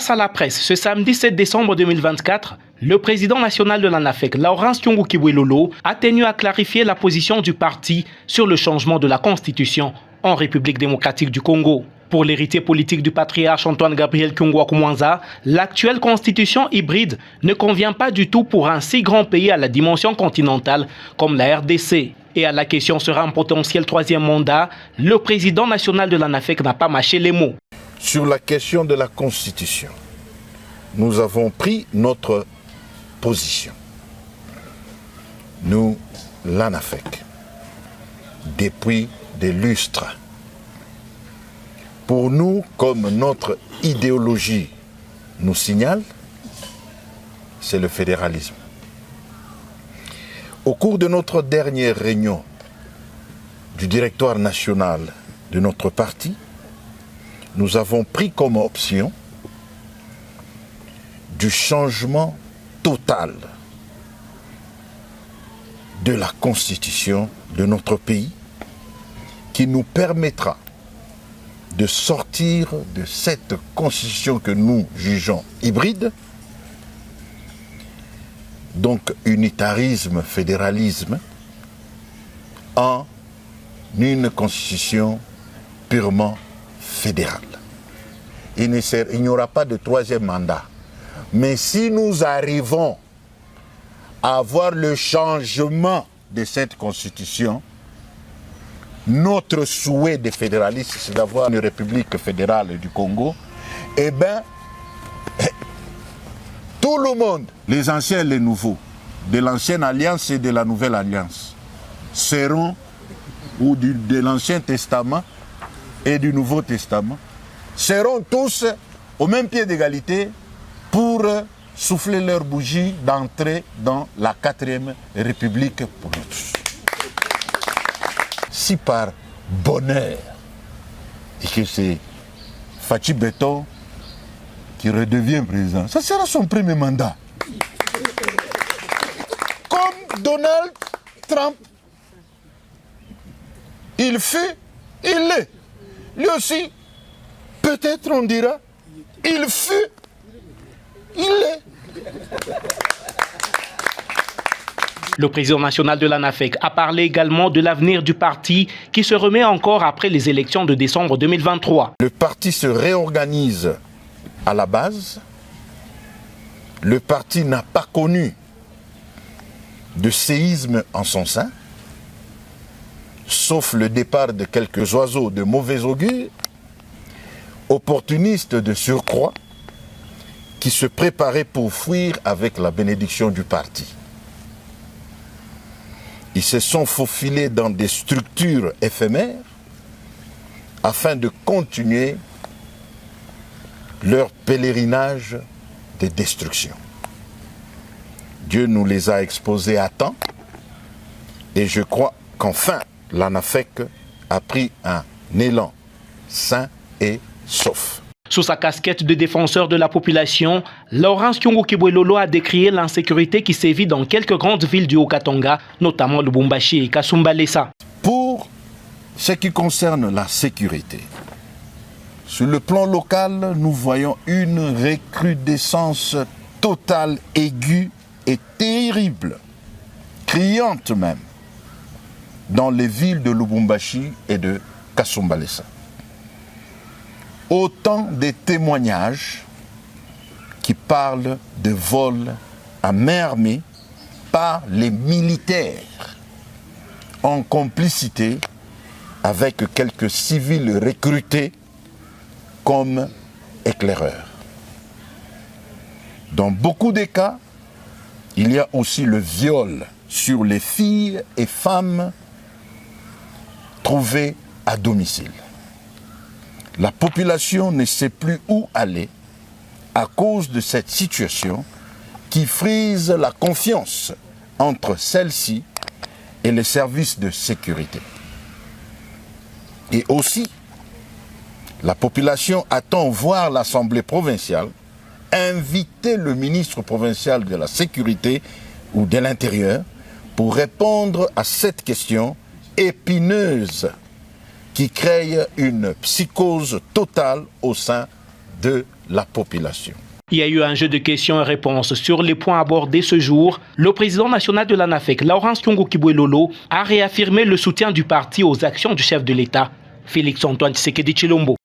Face à la presse, ce samedi 7 décembre 2024, le président national de l'ANAFEC, Laurent Styongo Kibwelolo, a tenu à clarifier la position du parti sur le changement de la constitution en République démocratique du Congo. Pour l'héritier politique du patriarche Antoine Gabriel Kyoungwa-Koumwanza, l'actuelle constitution hybride ne convient pas du tout pour un si grand pays à la dimension continentale comme la RDC. Et à la question sera un potentiel troisième mandat, le président national de l'ANAFEC n'a pas mâché les mots. Sur la question de la Constitution, nous avons pris notre position. Nous, l'ANAFEC, depuis des lustres. Pour nous, comme notre idéologie nous signale, c'est le fédéralisme. Au cours de notre dernière réunion du directoire national de notre parti, nous avons pris comme option du changement total de la constitution de notre pays qui nous permettra de sortir de cette constitution que nous jugeons hybride, donc unitarisme, fédéralisme, en une constitution purement fédérale. Il n'y aura pas de troisième mandat. Mais si nous arrivons à avoir le changement de cette constitution, notre souhait des fédéralistes, c'est d'avoir une république fédérale du Congo, eh bien, tout le monde, les anciens et les nouveaux, de l'ancienne alliance et de la nouvelle alliance, seront, ou de l'Ancien Testament et du Nouveau Testament, seront tous au même pied d'égalité pour souffler leur bougie d'entrer dans la 4e République pour nous tous. Si par bonheur, et que c'est Fachi Beton qui redevient président, ça sera son premier mandat. Comme Donald Trump, il fut, il l'est. Lui aussi, peut-être on dira, il fut, il l'est. Le président national de l'ANAFEC a parlé également de l'avenir du parti qui se remet encore après les élections de décembre 2023. Le parti se réorganise à la base. Le parti n'a pas connu de séisme en son sein, sauf le départ de quelques oiseaux de mauvais augure, opportunistes de surcroît, qui se préparaient pour fuir avec la bénédiction du parti. Ils se sont faufilés dans des structures éphémères afin de continuer leur pèlerinage de destruction. Dieu nous les a exposés à temps et je crois qu'enfin l'ANAFEC a pris un élan sain et sauf. Sous sa casquette de défenseur de la population, Laurent Styongo Kibwelolo a décrié l'insécurité qui sévit dans quelques grandes villes du Haut-Katanga, notamment Lubumbashi et Kasumbalesa. Pour ce qui concerne la sécurité, sur le plan local, nous voyons une recrudescence totale, aiguë et terrible, criante même, dans les villes de Lubumbashi et de Kasumbalesa. Autant de témoignages qui parlent de vols à main armée par les militaires en complicité avec quelques civils recrutés comme éclaireurs. Dans beaucoup de cas, il y a aussi le viol sur les filles et femmes trouvées à domicile. La population ne sait plus où aller à cause de cette situation qui frise la confiance entre celle-ci et les services de sécurité. Et aussi, la population attend voir l'Assemblée provinciale inviter le ministre provincial de la Sécurité ou de l'Intérieur pour répondre à cette question épineuse qui crée une psychose totale au sein de la population. Il y a eu un jeu de questions et réponses sur les points abordés ce jour. Le président national de l'ANAFEC, Laurent Tiongo Kiboué-Lolo, a réaffirmé le soutien du parti aux actions du chef de l'État, Félix Antoine Tshisekedi Tshilombo.